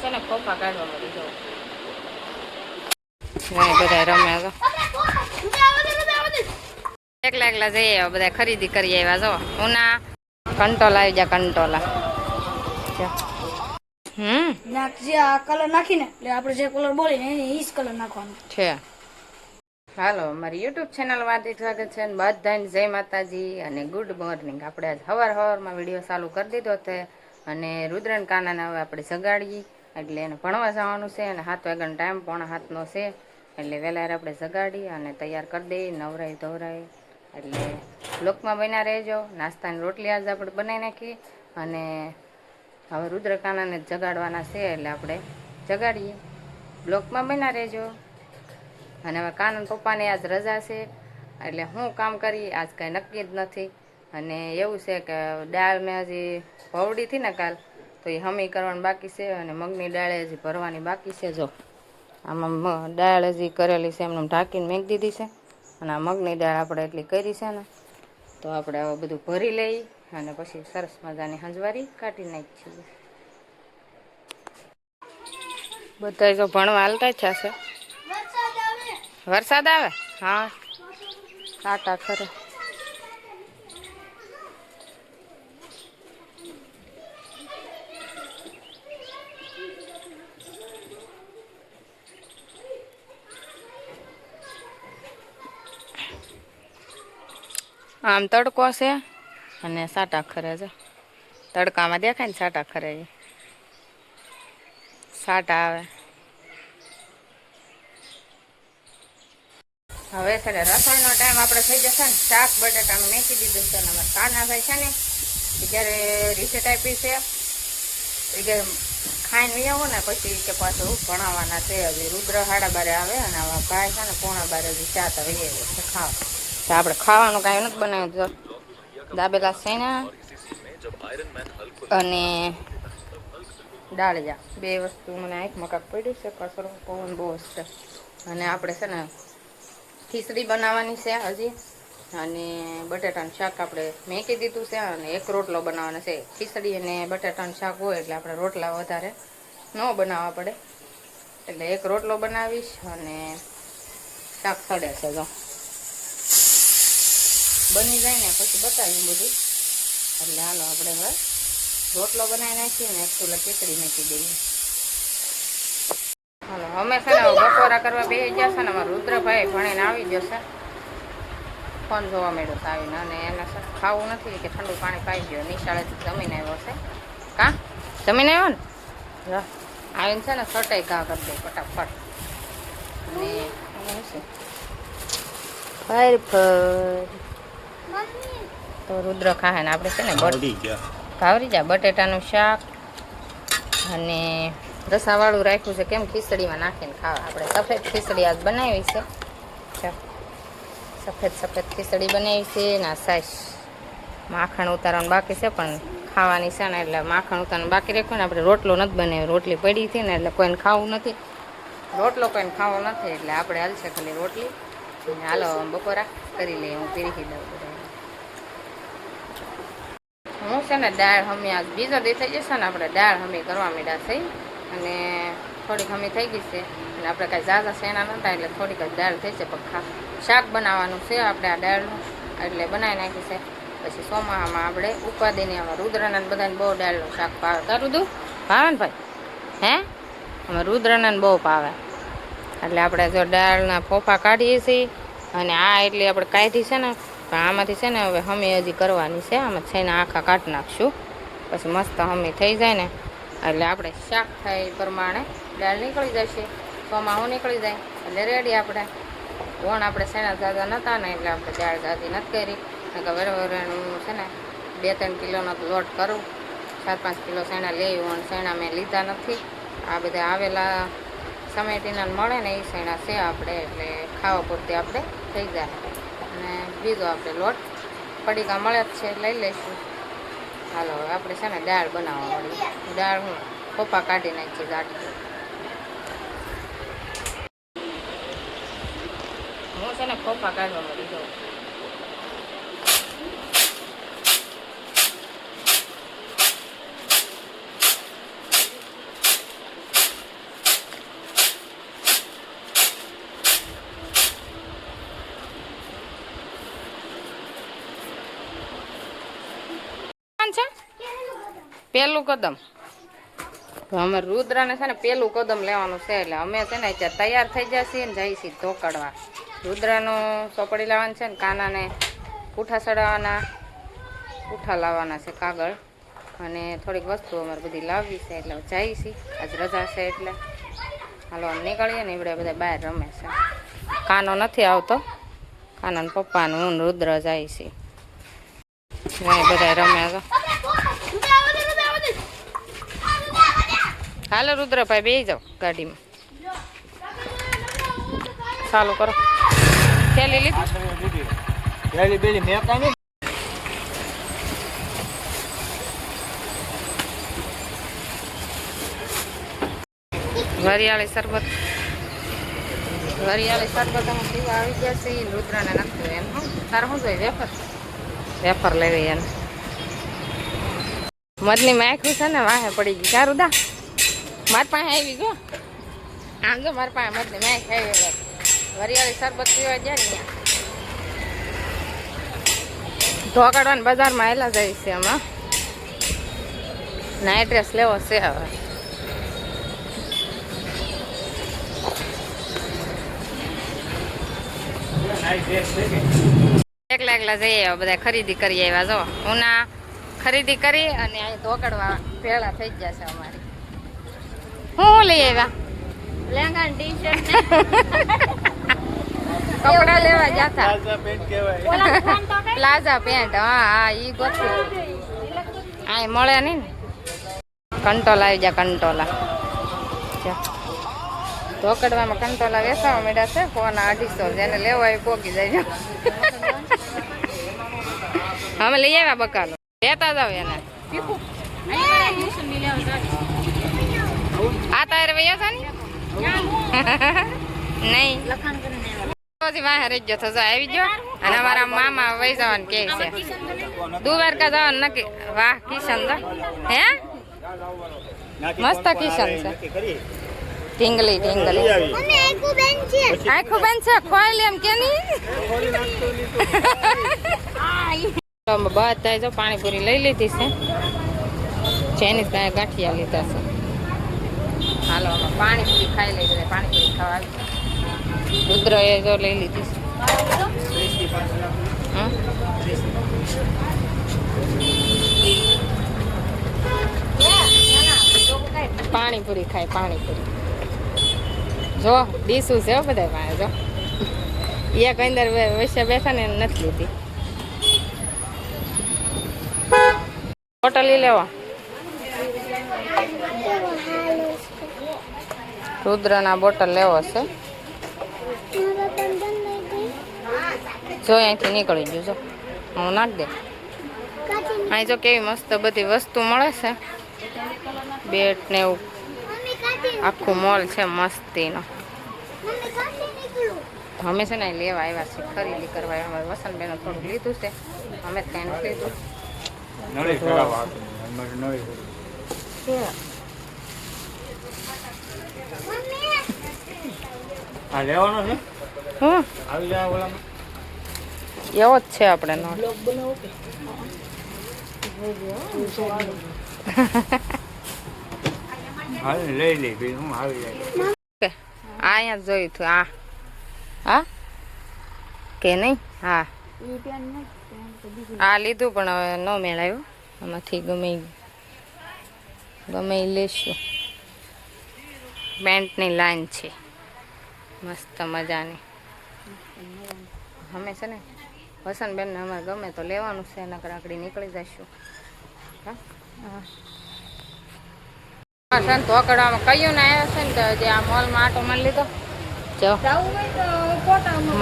છે ને ખોફા કાઢવા મળી જાવ નહીં બધા રમે તો એકલા એકલા જઈએ આવ્યા બધા ખરીદી કરી આવ્યા જો ઉના કંટોલા આવી જા કંટોલા જે આ કલર નાખીને એટલે આપણે જે કલર બોલીને એને ઈ જ કલર નાખવાનો છે. હાલો મારી યુટ્યુબ ચેનલમાંથી સ્વાગત છે ને બધાને જય માતાજી અને ગુડ મોર્નિંગ. આપણે આજ સવારમાં વિડીયો ચાલુ કરી દીધો છે અને રુદ્રન કાનાને હવે આપણે જગાડીએ એટલે એને ભણવા જવાનું છે અને 7 વાગ્યાનો ટાઈમ 6:45 છે એટલે વહેલા આપણે જગાડી અને તૈયાર કરી દઈએ નવરાઈ ધોરાઈ એટલે લોકમાં બન્યા રહેજો. નાસ્તાની રોટલી આજ આપણે બનાવી નાખી અને હવે રુદ્રકાનાને જગાડવાના છે એટલે આપણે જગાડીએ. બ્લોકમાં બન્યા રહેજો. અને હવે કાનન પપ્પાને આજ રજા છે એટલે હું કામ કરી આજ કાંઈ નક્કી જ નથી. અને એવું છે કે દાળ મેં હજી ભવડી હતી ને કાલ તો એ હમી કરવાની બાકી છે અને મગની દાળ હજી ભરવાની બાકી છે. જો આમાં દાળ હજી કરેલી છે એમને ઢાંકીને મેંકી દીધી છે અને આ મગની દાળ આપણે એટલી કરી છે ને તો આપણે હવે બધું ભરી લઈ અને પછી સરસ મજાની હંજવારી કાઢી નાખીએ. બધા જો ભણવા હાલતા જ છે. વરસાદ આવે હા કાંટા ખરે આમ તડકો છે અને સાટા ખરે છે. તડકામાં દેખાય ને સાટા ખરે સાટા આવે. હવે છે ને રસોઈનો ટાઈમ આપણે થઈ જશે ને શાક બટાટાનું મેકી દીધું છે ને અમારે કાના ભાઈ છે ને જ્યારે રીસેટ આપી છે એ કે ખાઈને વી આવો ને પછી કે પાછું ભણાવવાના છે. હજી રુદ્ર 12:30 આવે અને આવા ભાઈ છે ને 1:15 હજી 4 વી આવે ખાવા તો આપણે ખાવાનું કાંઈ નથી બનાવ્યું. દાબેલા સૈના અને દાળજા બે વસ્તુ મને આંખમાં કાંક પડ્યું છે. કસરો પવન બહુ છે અને આપણે છે ને ખીચડી બનાવવાની છે હજી અને બટાટાનું શાક આપણે મેકી દીધું છે અને એક રોટલો બનાવવાનો છે. ખીચડી અને બટાટાનું શાક હોય એટલે આપણે રોટલા વધારે ન બનાવવા પડે એટલે એક રોટલો બનાવીશ અને શાક સડે છે. જો બની જાય ને પછી બતાવ્યું બધું એટલે હાલો આપણે હવે રોટલો બનાવી નાખીએ ને એક ચૂલા ખીચડી નાખી દઈએ. હાલો અમે છે ને બપોરા કરવા બેસી જશે ને અમારા રુદ્રભાઈ ભણીને આવી જશે. ફોન જોવા માંડ્યો છે આવીને અને એને ખાવું નથી કે ઠંડુ પાણી પાઈ ગયો. નિશાળેથી જમીને આવ્યો છે. કાં જમીને આવ્યો ને આવીને છે ને સટાઈ ઘા કરી દે ફટાફટ અને શું ફર તો રુદ્ર ખાહે ને આપણે છે ને ભાવરી જા બટેટાનું શાક અને રસાવાળું રાખ્યું છે. કેમ ખીચડીમાં નાખીને ખાવા આપણે સફેદ ખીચડી આજ બનાવી છે. સફેદ ખીચડી બનાવી છે ને સાસ માખણ ઉતારવાનું બાકી છે પણ ખાવાની છે ને એટલે માખણ ઉતારવાનું બાકી રાખ્યું ને આપણે રોટલો નથી બનાવ્યો. રોટલી પડી હતી ને એટલે કોઈને ખાવું નથી રોટલો કોઈને ખાવો નથી એટલે આપણે હાલશે ખાલી રોટલી અને હાલો બપોરા કરી લઈએ. હું પીરી દઉં બધા હું છે ને દાળ હમી આજ બીજો દી થઈ જશે ને આપણે દાળ હમી કરવા માંડ્યા થઈ અને થોડીક હમી થઈ ગઈ છે અને આપણે કાંઈ ઝાઝા શેના નહોતા એટલે થોડીક જ દાળ થઈ છે પણ શાક બનાવવાનું છે આપણે આ દાળનું એટલે બનાવી નાખી છે. પછી ચોમાસામાં આપણે ઉપાદીને આમાં રુદ્રના બધાને બહુ દાળનું શાક ભાવે. તારું દઉં ભાવે ને ભાઈ હે આમાં રુદ્રનાને બહુ ભાવે એટલે આપણે જો દાળના ફોફા કાઢીએ છીએ અને આ એટલી આપણે કાઢી છે ને પણ આમાંથી છે ને હવે હમી હજી કરવાની છે. આમાં છે ને આખા કાઢી નાખશું પછી મસ્ત હમી થઈ જાય ને એટલે આપણે શાક થાય એ પ્રમાણે દાળ નીકળી જશે. ચોમાસું નીકળી જાય એટલે રેડી. આપણે વણ આપણે શેણા ઝાઝા નહોતા ને એટલે આપણે દાળ ઝાઝી નથી કરી કે વરવરનું છે ને 2-3 કિલોનો લોટ કરું 4-5 કિલો શેણા લેવું અને શેણા મેં લીધા નથી. આ બધા આવેલા સમેટીના મળે ને એ શેણા છે આપણે એટલે ખાવા પૂરતી આપણે થઈ જાય અને બીજો આપણે લોટ પડીકા મળે જ છે લઈ લઈશું. હાલો આપણે છે ને દાળ બનાવવા મળી. દાળ હું પપ્પા કાઢી નાખીએ ગાડી. હું છે ને પપ્પા કાઢવા મળી જાઉં. પેલું કદમ તો અમે રુદ્રને છે ને પેલું કદમ લેવાનું છે એટલે અમે છે ને અત્યારે તૈયાર થઈ જઈએ ને જઈએ છીએ ધોકડવા. રુદ્રનું ચોપડી લાવવાનું છે ને કાનાને પૂઠા ચડાવવાના, પૂઠા લાવવાના છે કાગળ અને થોડીક વસ્તુ અમારે બધી લાવવી છે એટલે જઈએ છીએ. આજ રજા છે એટલે હાલો નીકળીએ ને એવડે બધા બહાર રમે છે. કાનો નથી આવતો, કાના પપ્પાનું હું રુદ્ર જાય છે બધા રમે તો. હાલો રુદ્રભાઈ બેસી જાઓ ગાડીમાં. ચાલુ કરો. થેલી લીધી વરિયાળી શરબત અમે પીવા આવી ગયા છે. રુદ્રને નાખતું એમ તારે શું જોઈએ? વેફર લેવી એને. મધની માખી છે ને વાહે પડી ગઈ. સારું દા મારી પાસે આવી ગયો. આમ જો મારી પાસે મધની માખ આવી. વરિયાળી શરબત પીવા ગયા ને ધોકડવાને બજારમાં આવેલા જાય છે હમણાં. નાઇટ ડ્રેસ લેવો છે હવે. એકલા જઈએ આવ્યા બધા ખરીદી કરી આવ્યા. જો ઉના ખરીદી કરી અને અહીં ધોકડવા ભેળા થઈ ગયા છે અમારી. હું લઈ આવ્યા લેંગા ટી શર્ટ કપડા લેવા જતા. પ્લાઝા પેન્ટ હા ઈ ગોતું આ મળે નહીં ને. કંટોલા આવી જા કંટોલા. ધોકડવામાં કંટોલા વેસાવા મળ્યા છે. કોના 250 જેને લેવા એ પોકી જાય. અમે લઈ આવ્યા બકાલો લેતા જાવ એને. આ તારે વૈયા છે ને નહીં પછી વાહે રહી ગયો થતો આવી ગયો. અને અમારા મામા વહી જવાનું કે છે દ્વારકા જવાનું નક્કી. વાહ કિશન હે મસ્ત કિશન છે. ઢીંગલી આખું બેન છે ખોઈ લે એમ કે નહીં. બધા જો પાણીપુરી લઈ લીધી છે. ચાઇનીઝ ગાંઠિયા લીધા છે. હાલો અમે પાણીપુરી ખાઈ લઈ બધા. પાણીપુરી ખાવા આવી. રુદ્ર એ જો લઈ લીધી છે. પાણીપુરી ખાય પાણીપુરી. જો ડીશું છે બધા પાસે. જો એક અંદર વૈસે બેઠા ને નથી લીધી. બોટલ લઈ લેવા. રુદ્રના બોટલ લેવો છે. જો અહીંથી નીકળી ગયું. જો હું નાખ દે. અહીં જો કેવી મસ્ત બધી વસ્તુ મળે છે. બેટ ને એવું આખું મોલ છે મસ્તીનો. અમે છે ને લેવા આવ્યા છે ખરીદી કરવા. અમારે વસંતબેનો થોડુંક લીધું છે. અમે જ કાંઈ નથી લીધું. લેવાનો છે એવો જ છે આપણે નોટ. લઈ લે હું આવી જાય. અહીંયા જ જોયું હતું. હા કે નહીં? હા લીધું પણ હવે ન મેળાયું. આમાંથી ગમે લેશું. પેન્ટની લાઈન છે મસ્ત મજાની. અમે છે ને વસંતબેનને અમારે ગમે તો લેવાનું છે. નકર આકડી નીકળી જઈશું. ધોકડવામાં કયું ને આવ્યા છે ને તો જે આ મોલમાં આટો મારી લીધો. જો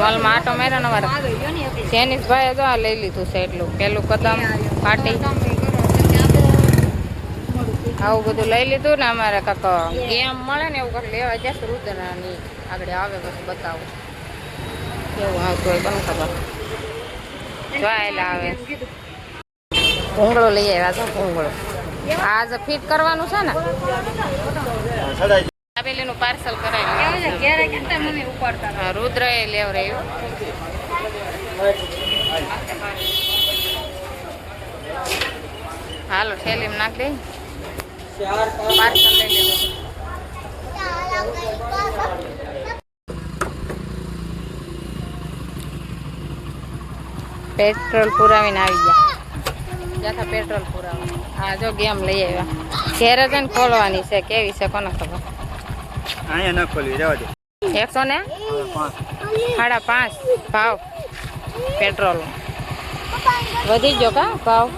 મોલમાં આટો માર્યો ને અમારે જેનીસ ભાઈ જો આ લઈ લીધું છે એટલું. પેલું કદમ પાટી આવું બધું લઈ લીધું ને. અમારે કાંક ગેમ મળે ને એવું કાંક લેવા જશે. રુદ્રની આગળ આવે બસ બતાવું કેવું આવતું હોય કોને ખબર. જોયેલા આવે ભૂંગળો લઈ આવ્યા છો. ભૂંગળો આજ ફિટ કરવાનું છે ને. દાબેલીનું પાર્સલ કરાવી. રુદ્ર એ લેવ રહ્યું. હાલો થેલીમાં નાખ દે. પાર્સલ લઈ લેવું. પેટ્રોલ પુરાવીને આવી ગયા. જ્યાં પેટ્રોલ પુરાવા આ જો ગેમ લઈ આવ્યા. ઘેર જ ને ખોલવાની છે, કેવી છે કોને ખબર. અહીંયા ન ખોલવી, રહેવા દે. 100 ને 5.5 ભાવ પેટ્રોલ વધી ગયો કા ભાવ.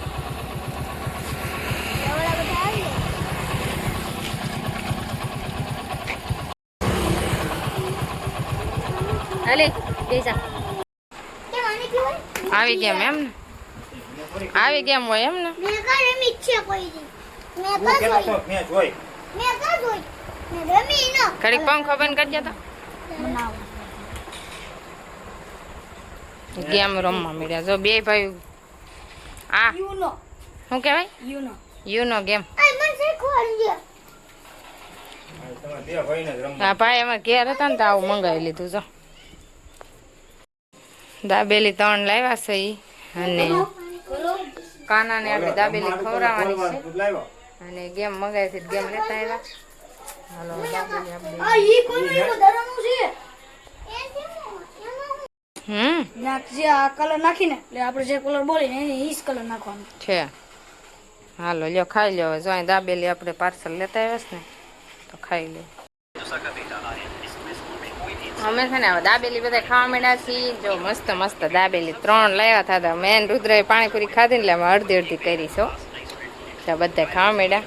અલે બેસા આવી ગયા એમ ને, આવી ગયા હોય એમ ને. ઘડીક પંખો બંધ કરી દેતા. ગેમ રમવા મળ્યા જો બે ભાઈ. આ યુનો શું કહેવાય? યુનો યુનો ગેમ. તમારા બે ભાઈને જ રમવા. હા ભાઈ અમારે ઘેર હતા ને તો આવું મંગાવી લીધું જો. દાબેલી 3 લાવ્યા છે ઈ. અને કાનાને આપણે દાબેલી ખવડાવવાની છે. લાવ્યો. અને ગેમ મંગાવી હતી, ગેમ લેતા આવ્યા. હાલો દાબેલી આપણે. આ ઈ કોઈનો એવો ધરાનું છે જે આ કલર નાખીને એટલે આપણે જે કલર બોલીને એને ઈ જ કલર નાખવાનો છે. હાલો લ્યો ખાઈ લ્યો. જો અહીં દાબેલી આપણે પાર્સલ લેતા આવ્યા છે ને તો ખાઈ લે. અમે છે ને હવે દાબેલી બધા ખાવા માંડ્યા છીએ. જો મસ્ત મસ્ત દાબેલી 3 લાવ્યા હતા. મેન રુદ્રએ પાણીપુરી ખાધી ને એટલે અમે અડધી કરીશું. ત્યાં બધા ખાવા માંડ્યા.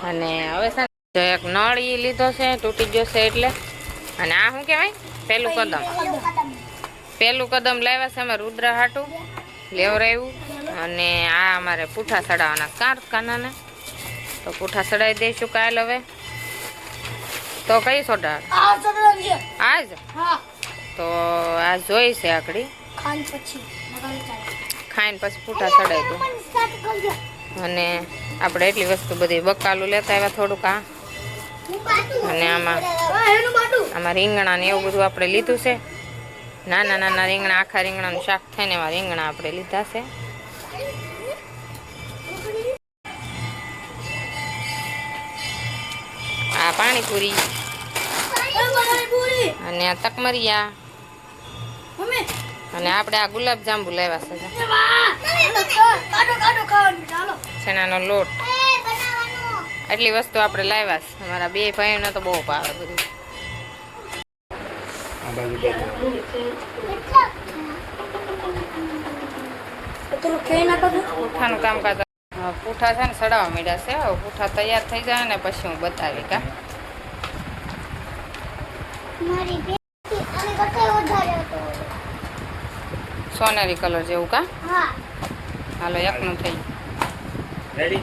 અને હવે છે ને જો એક નળ ઈ લીધો છે, તૂટી ગયો છે એટલે. અને આ શું કહેવાય? પેલું કદમ લાવ્યા છે અમે રુદ્ર હાટું લેવરાયું. અને આ અમારે પૂઠા સડાવવાના કારખાનાને તો પૂઠા સડાવી દઈશું કાલ. હવે તો કઈ સોડા આ ચટણી છે આજ હા તો આ જોઈ છે આકડી ખાન પછી ખાઈને પછી પૂઠા સડાવી દઉં. અને આપણે એટલી વસ્તુ બધી બકાલું લેતા આવ્યા થોડુંક. આ અને આમાં રીંગણા ને એવું બધું આપણે લીધું છે. નાના નાના રીંગણા, આખા રીંગણાનું શાક થાય ને એવા રીંગણા આપણે લીધા છે. આ પાણીપુરી અને આ તકમરિયા અને આપણે આ ગુલાબ જાંબુ લાવ્યા છે, છેનાનો લોટ. એટલી વસ્તુ આપણે લાવ્યા છે. અમારા બે ભાઈઓને તો બહુ ભાવે બધું. આ બાજુ બે. પૂઠાનું કામકાજ પૂઠા છે ને સડાવવા માંડ્યા છે. હવે પૂઠા તૈયાર થઈ જાય ને પછી હું બતાવી કા. સોનેરી કલર જેવું કા. હાલો એકનું થઈ રેડી.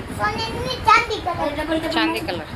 ચાંદી કલર.